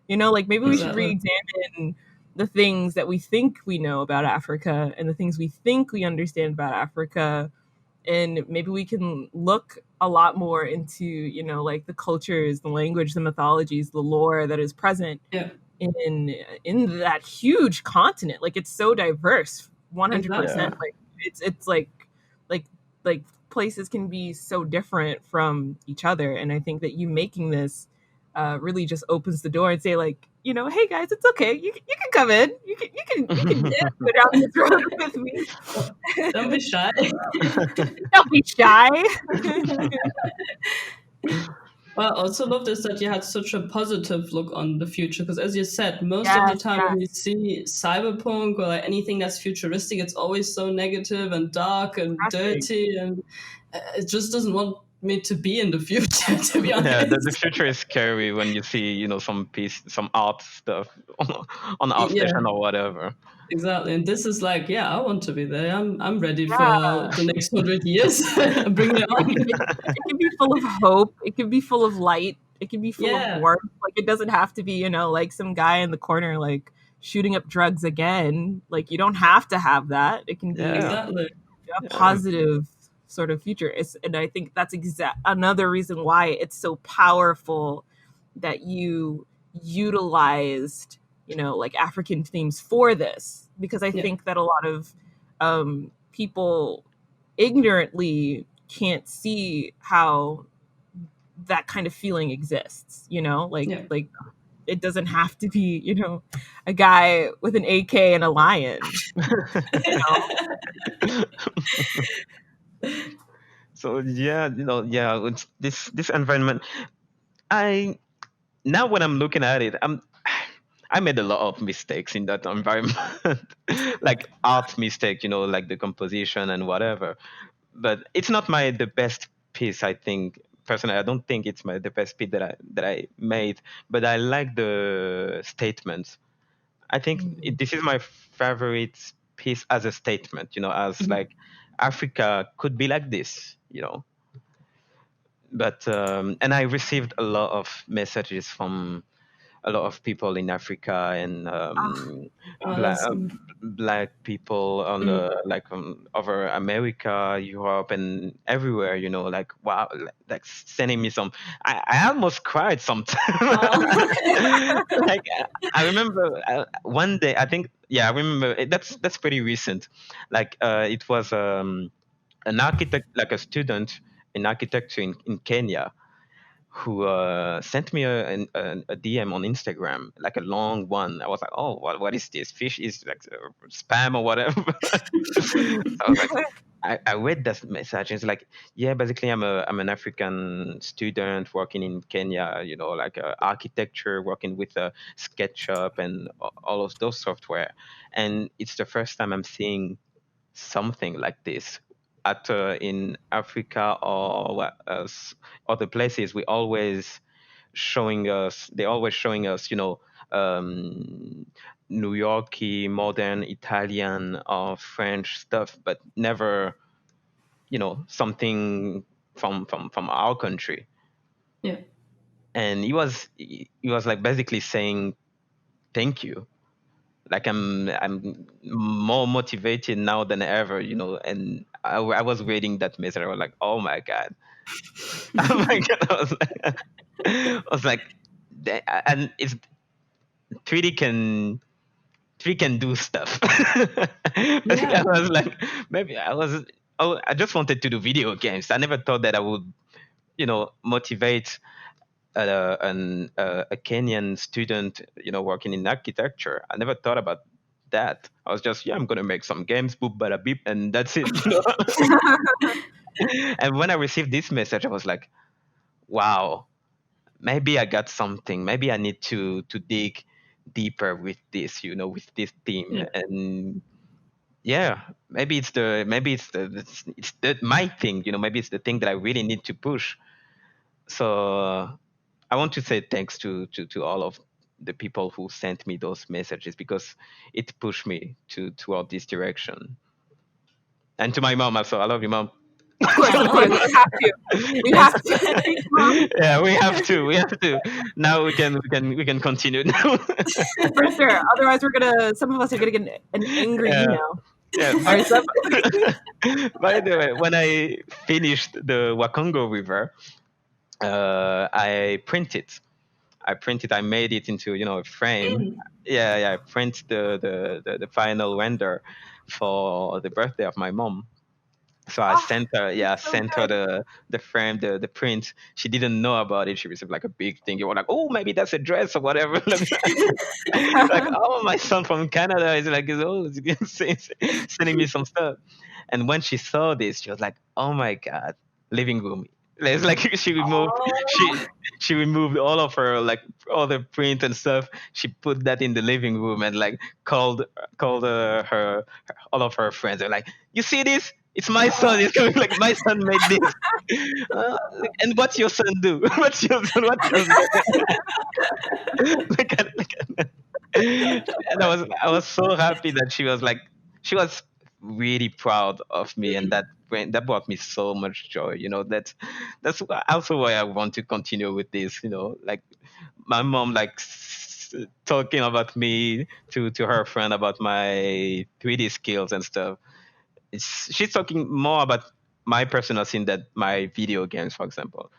Like maybe we should Exactly. re-examine the things that we think we know about Africa and the things we think we understand about Africa. And maybe we can look a lot more into, like the cultures, the language, the mythologies, the lore that is present Yeah. in that huge continent. Like it's so diverse, 100%. Exactly. Like it's like places can be so different from each other. And I think that you making this really just opens the door and say, like, hey guys, it's okay. You can come in. You can go down this road with me. Don't be shy. Don't be shy. Well, I also love this that you had such a positive look on the future, because as you said, most of the Yes, time when you yes. see cyberpunk or like anything that's futuristic, it's always so negative and dark and Depressing. dirty, and it just doesn't want me to be in the future, to be Yeah, the honest. future is scary when you see, some art stuff on Yeah, ArtStation or whatever. exactly. And this is like, yeah, I want to be there. I'm ready for Yeah. the next 100 years. Bring it on. It can be full of hope. It can be full of light. It can be full of Yeah, warmth. Like it doesn't have to be, like some guy in the corner like shooting up drugs again. Like you don't have to have that. It can be Yeah, exactly. a yeah. positive sort of future. And I think that's another reason why it's so powerful that you utilized, like African themes for this, because I Yeah, think that a lot of people ignorantly can't see how that kind of feeling exists, like yeah. it doesn't have to be, a guy with an AK and a lion, you know. So yeah, it's this environment. I Now when I'm looking at it, I made a lot of mistakes in that environment, like art mistake, like the composition and whatever. But it's not the best piece. I think personally, I don't think it's the best piece that I made. But I like the statements. I think Mm. this is my favorite piece as a statement. As Mhm. like Africa could be like this. But and I received a lot of messages from a lot of people in Africa and Ah, Oh, black that's black people on mm. over America, Europe, and everywhere. Like wow, like sending me some. I almost cried sometimes. Oh. Like I remember one day. I think I remember that's pretty recent. Like it was an architect, like a student in architecture in Kenya, who sent me a DM on Instagram, like a long one. I was like, oh, what is this? Fish is like spam or whatever. So I was like, I read that message. And it's like, yeah, basically, I'm an African student working in Kenya. Like architecture, working with SketchUp and all of those software. And it's the first time I'm seeing something like this in Africa or other places. They always showing us, um, New Yorky, modern Italian or French stuff, but never, something from our country. Yeah. And he was like basically saying thank you. Like I'm more motivated now than ever, and I was reading that message. I was like, oh my god. Oh my god. I was like and it's 3D can 3D can do stuff. Basically, I Yeah. was like, maybe I just wanted to do video games. I never thought that I would, motivate a Kenyan student, working in architecture. I never thought about that. I was just, I'm gonna make some games, boop, bada, beep, and that's it. And when I received this message, I was like, wow, maybe I got something. Maybe I need to dig deeper with this, with this theme. Yeah. And yeah, maybe it's the my thing. Maybe it's the thing that I really need to push. So I want to say thanks to all of the people who sent me those messages because it pushed me toward this direction. And to my mom also. I love you, mom. Of course, we have to. We Yes. have to. Thanks, Mom. Yeah, we have to. We have to. Now we can continue now. For sure. Otherwise, some of us are gonna get an angry Yeah. email. Yeah. Or some. By the way, when I finished the Wakongo River, I printed. I made it into a frame. Mm. Yeah, yeah. I print the final render for the birthday of my mom. So I Oh, sent her, yeah, I that's so sent her good. the frame, the print. She didn't know about it. She received like a big thing. You were like, oh, maybe that's a dress or whatever. Like, oh, my son from Canada is sending me some stuff. And when she saw this, she was like, oh my god, living room. It's like Oh. she removed all of her like all the print and stuff. She put that in the living room and like called her all of her friends. They're like, you see this? It's my son. It's coming like my son made this. And what's your son do? What's your son? What does look at and I was so happy that she was really proud of me, and that brought me so much joy. That's also why I want to continue with this. Like my mom talking about me to her friend about my 3D skills and stuff. She's talking more about my personal scene than my video games, for example.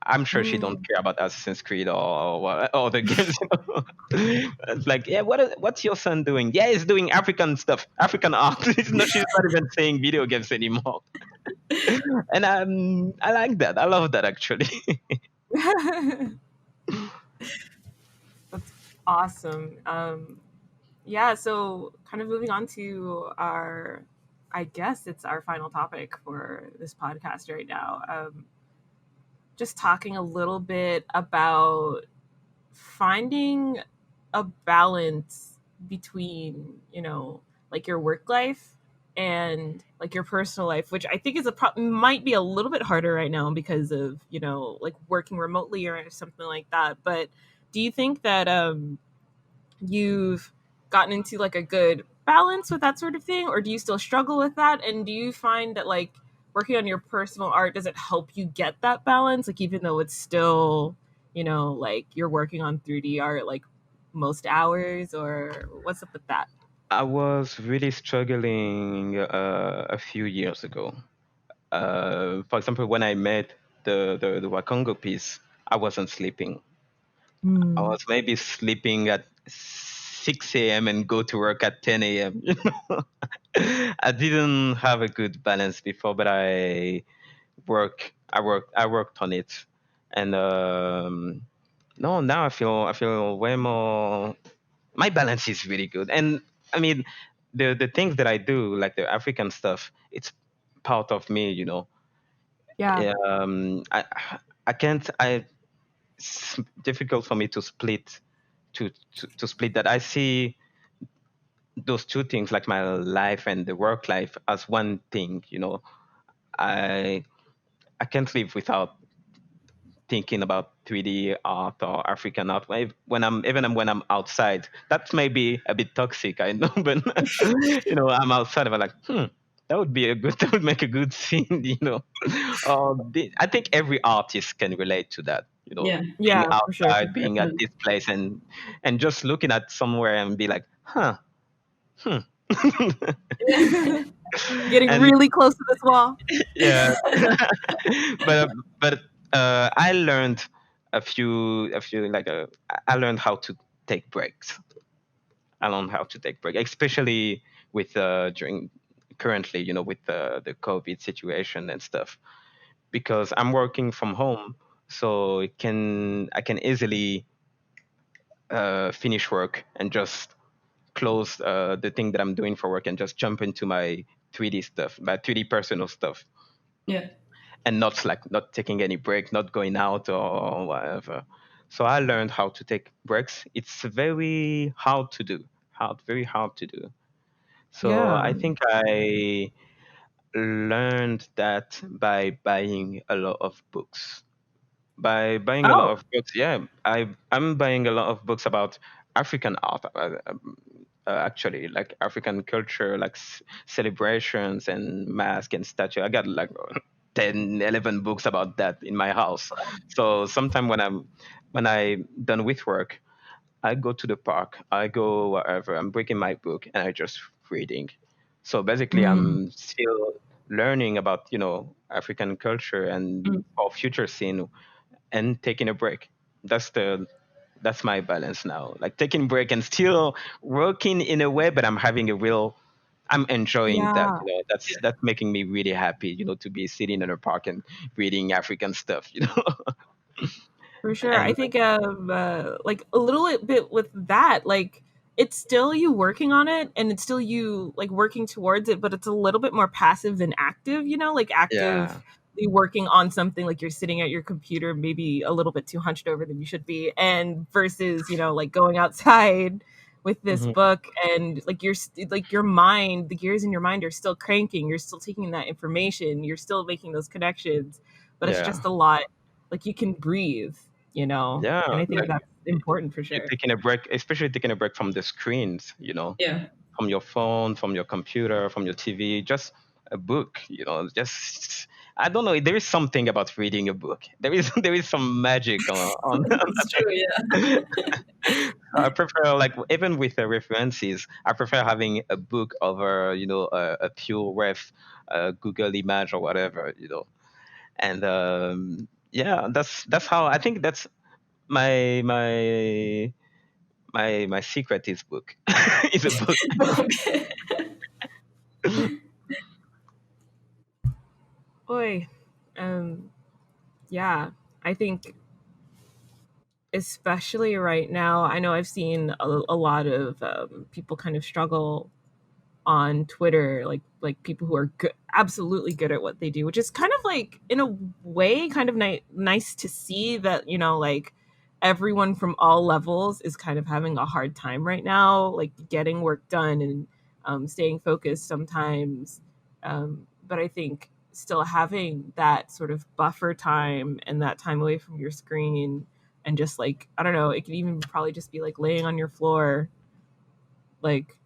I'm sure she don't Mm. care about Assassin's Creed or other games. It's like, yeah, what's your son doing? Yeah, he's doing African stuff, African art. She's not even saying video games anymore. And I like that. I love that actually. That's awesome. Yeah, so kind of moving on to I guess it's our final topic for this podcast right now. Just talking a little bit about finding a balance between, like your work life and like your personal life, which I think is might be a little bit harder right now because of, like working remotely or something like that. But do you think that you've gotten into like a good balance with that sort of thing, or do you still struggle with that? And do you find that like working on your personal art, does it help you get that balance, like even though it's still, like you're working on 3D art like most hours, or what's up with that? I was really struggling a few years ago. For example, when I made the Wakongo piece, I wasn't sleeping. I Mm. was maybe sleeping at 6 a.m. and go to work at 10 a.m. I didn't have a good balance before, but I worked on it, and no, now I feel way more. My balance is really good, and I mean, the things that I do, like the African stuff, it's part of me. Yeah. I can't. It's difficult for me to split that. I see those two things, like my life and the work life, as one thing. I I can't live without thinking about 3D art or African art. When I'm outside, that may be a bit toxic, I know, but I'm outside. I'm like, that would be that would make a good scene. I think every artist can relate to that. Yeah. Being Yeah, for sure. outside, being at Definitely. this place, and just looking at somewhere and be like, huh, hmm. Getting And really close to this wall. yeah, but I learned a few I learned how to take breaks. I learned how to take breaks, especially with during currently, with the COVID situation and stuff, because I'm working from home, so I can easily finish work and just close the thing that I'm doing for work and just jump into my 3D stuff, my 3D personal stuff, Yeah. and not taking any break, not going out or whatever. So I learned how to take breaks. It's very hard to do, very hard to do. So Yeah. I think I learned that by buying a lot of books. by buying a lot Oh, of books. Yeah, I'm buying a lot of books about African art. Actually, like African culture, like celebrations and mask and statue. I got like 10, 11 books about that in my house. So sometime when I done with work, I go to the park, I go wherever, I'm breaking my book and I just reading. So basically, mm, I'm still learning about African culture and Mm. our future scene and taking a break. That's my balance now. Like taking a break and still working in a way, but I'm enjoying that. yeah. That's making me really happy. To be sitting in a park and reading African stuff. For sure. I And think like a little bit with that, like it's still you working on it and it's still you like working towards it, but it's a little bit more passive than active, like yeah. actively working on something like you're sitting at your computer maybe a little bit too hunched over than you should be and versus, like going outside with this Mhm. book and like like your mind, the gears in your mind are still cranking, you're still taking in that information, you're still making those connections, but it's Yeah. just a lot like you can breathe. And Yeah. I think Like that's important for you're sure. taking a break, especially taking a break from the screens, Yeah. from your phone, from your computer, from your TV, just a book, just I don't know. There is something about reading a book. There is some magic on It's true. Yeah. I prefer like even with the references, I prefer having a book over a pure ref, Google image or whatever. And yeah, that's how I think that's my my secret is book is a book. Okay. Boy, um, yeah, I think especially right now, I know I've seen a lot of people kind of struggle on Twitter, like people who are good, absolutely good at what they do, which is kind of like in a way kind of nice to see that like everyone from all levels is kind of having a hard time right now, like getting work done and staying focused sometimes. But I think still having that sort of buffer time and that time away from your screen and just like I don't know, it could even probably just be like laying on your floor, like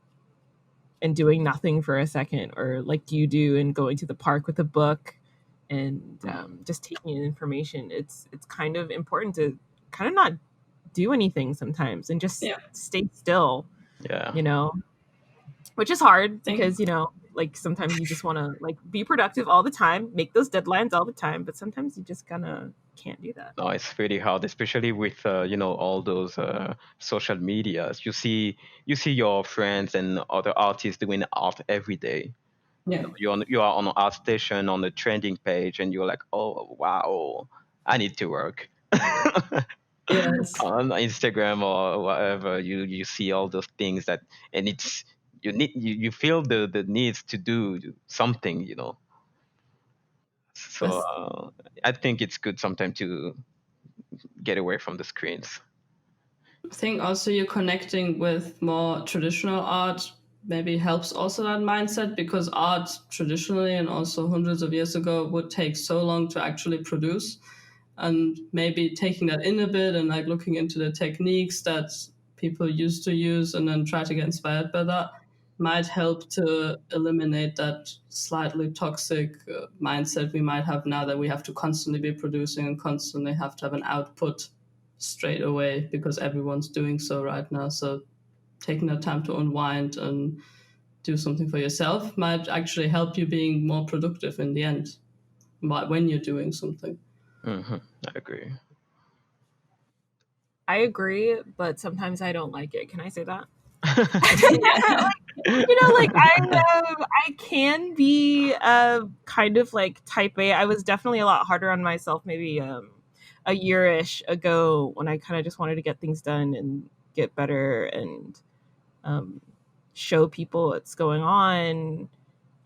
and doing nothing for a second or like you do and going to the park with a book and just taking in information, it's kind of important to kind of not do anything sometimes and just Yeah. stay still, Yeah. you know which is hard Thank. because like sometimes you just want to like be productive all the time, make those deadlines all the time, but sometimes you just kind of can't do that. No, it's really hard, especially with all those social medias. You see your friends and other artists doing art every day. Yeah. You are on an art station on the trending page, and you're like, oh wow, I need to work. Yes. On Instagram or whatever, you see all those things and it's you feel the needs to do something. So With I think it's good sometimes to get away from the screens. I think also you connecting with more traditional art maybe helps also that mindset because art traditionally and also hundreds of years ago would take so long to actually produce, and maybe taking that in a bit and like looking into the techniques that people used to use and then try to get inspired by that might help to eliminate that slightly toxic mindset we might have now that we have to constantly be producing and constantly have to have an output straight away because everyone's doing so right now. So taking the time to unwind and do something for yourself might actually help you being more productive in the end when you're doing something. I agree. I agree, but sometimes I don't like it. Can I say that? Yeah. Like I can be kind of like type A. I was definitely a lot harder on myself maybe a year-ish ago when I kind of just wanted to get things done and get better and um, show people what's going on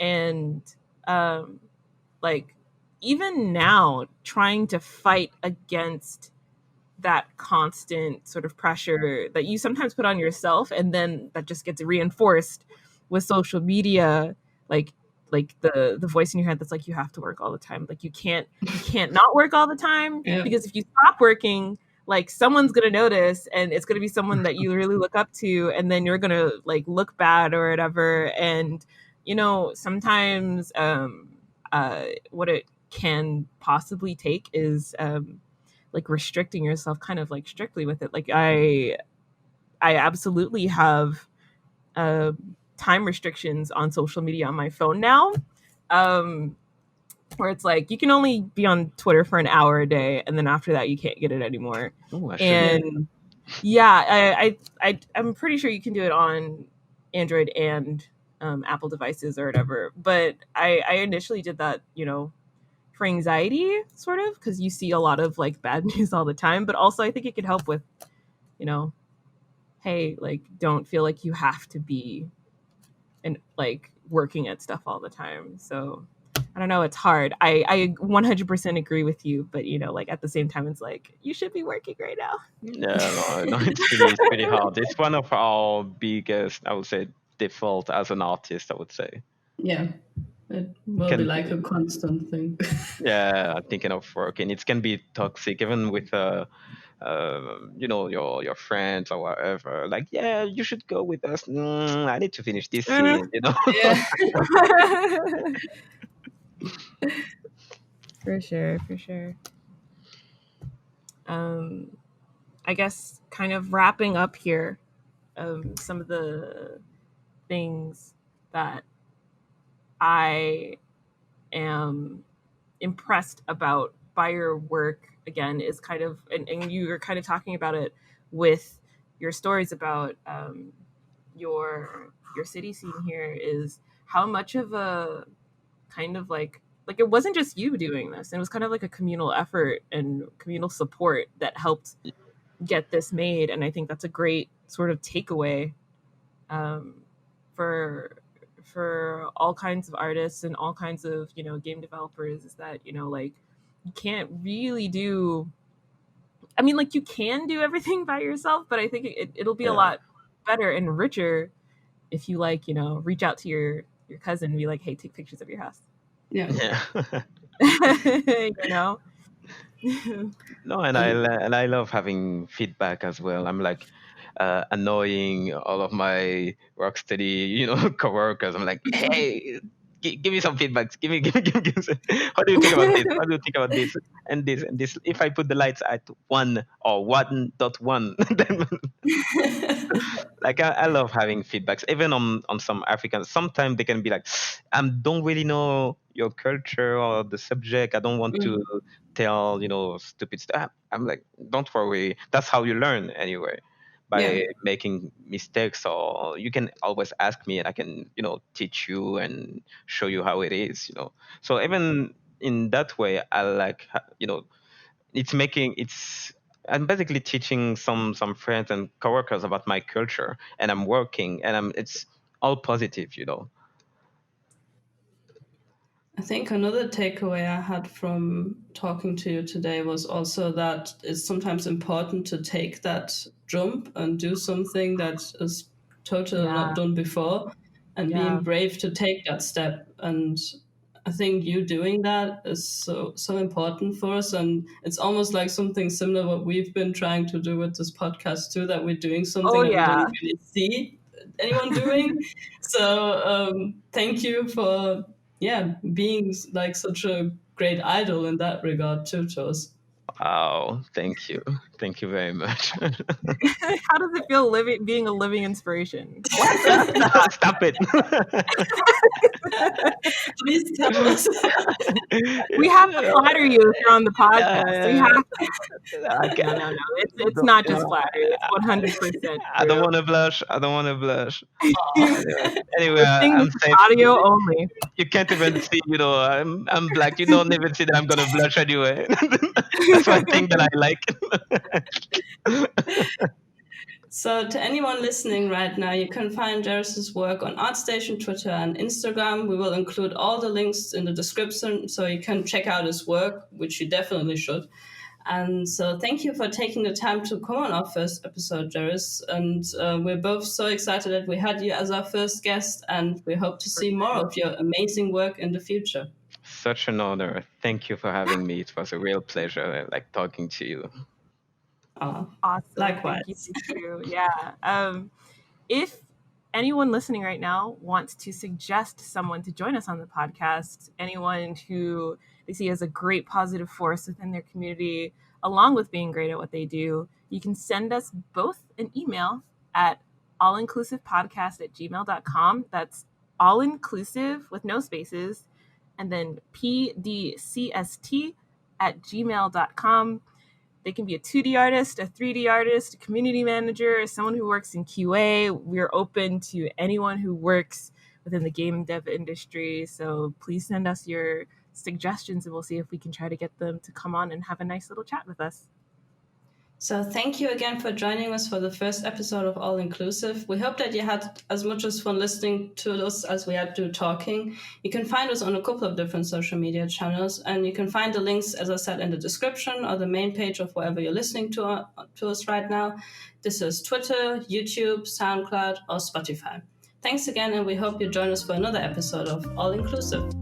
and um, like even now trying to fight against that constant sort of pressure that you sometimes put on yourself and then that just gets reinforced with social media, like like the voice in your head that's like, you have to work all the time. Like you can't not work all the time, because if you stop working, like someone's gonna notice, and it's gonna be someone that you really look up to, and then you're gonna like look bad or whatever. And sometimes what it can possibly take is like restricting yourself kind of like strictly with it. Like I absolutely have time restrictions on social media on my phone now, where it's like you can only be on Twitter for an hour a day, and then after that you can't get it anymore. And I'm pretty sure you can do it on Android and Apple devices or whatever. But I initially did that, for anxiety, sort of, because you see a lot of like bad news all the time. But also I think it could help with, hey, like don't feel like you have to be and like working at stuff all the time. So I don't know, it's hard. I 100% agree with you, but like at the same time it's like you should be working right now. Yeah, no, it's pretty hard. It's one of our biggest, I would say, default as an artist, I would say. Yeah, it will be like a constant thing. Yeah, thinking of working, it can be toxic, even with your friends or whatever. Like, yeah, you should go with us. I need to finish this scene. Yeah. For sure. I guess kind of wrapping up here, some of the things that I am impressed about by your work, again, is kind of, and you were kind of talking about it with your stories about your city scene here, is how much of a kind of like it wasn't just you doing this. It was kind of like a communal effort and communal support that helped get this made. And I think that's a great sort of takeaway for all kinds of artists and all kinds of game developers, is that like you can't really do, I mean, like you can do everything by yourself, but I think it'll be a lot better and richer if you like reach out to your cousin and be like, hey, take pictures of your house. Yeah. No, and I love having feedback as well. I'm like annoying all of my rocksteady, coworkers. I'm like, hey, give me some feedbacks. Give me. How do you think about this? What do you think about this and this and this? If I put the lights at 1 or 1.1, then like I love having feedbacks, even on some Africans. Sometimes they can be like, I don't really know your culture or the subject. I don't want to tell stupid stuff. I'm like, don't worry. That's how you learn anyway, by making mistakes. Or you can always ask me, and I can teach you and show you how it is. So even in that way, I like I'm basically teaching some friends and coworkers about my culture, and I'm working, and it's all positive. I think another takeaway I had from talking to you today was also that it's sometimes important to take that jump and do something that is totally not done before, and being brave to take that step. And I think you doing that is so important for us, and it's almost like something similar what we've been trying to do with this podcast too, that we're doing something that we don't really see anyone doing. So thank you for being like such a great idol in that regard too to us. Oh, thank you very much. How does it feel being a living inspiration? No, stop it. Please tell us. We have to flatter you if you're on the podcast. We have to. No. It's not just flattery. It's 100%. I don't want to blush. Anyway, I'm safe. Audio only. You can't even see, I'm black. You don't even see that I'm gonna blush anyway. That's one thing that I like. So to anyone listening right now, you can find Jeryce's work on ArtStation, Twitter, and Instagram. We will include all the links in the description, so you can check out his work, which you definitely should. And so thank you for taking the time to come on our first episode, Jeryce. And we're both so excited that we had you as our first guest, and we hope to see more of your amazing work in the future. Such an honor. Thank you for having me. It was a real pleasure, like talking to you. Awesome. Likewise. Thank you. Yeah. If anyone listening right now wants to suggest someone to join us on the podcast, anyone who they see as a great positive force within their community, along with being great at what they do, you can send us both an email at allinclusivepodcast@gmail.com. That's all inclusive with no spaces, and then pdcst@gmail.com. They can be a 2D artist, a 3D artist, a community manager, someone who works in QA. We're open to anyone who works within the game dev industry. So please send us your suggestions and we'll see if we can try to get them to come on and have a nice little chat with us. So thank you again for joining us for the first episode of All Inclusive. We hope that you had as much as fun listening to us as we had to talking. You can find us on a couple of different social media channels, and you can find the links, as I said, in the description or the main page of wherever you're listening to us right now. This is Twitter, YouTube, SoundCloud, or Spotify. Thanks again, and we hope you join us for another episode of All Inclusive.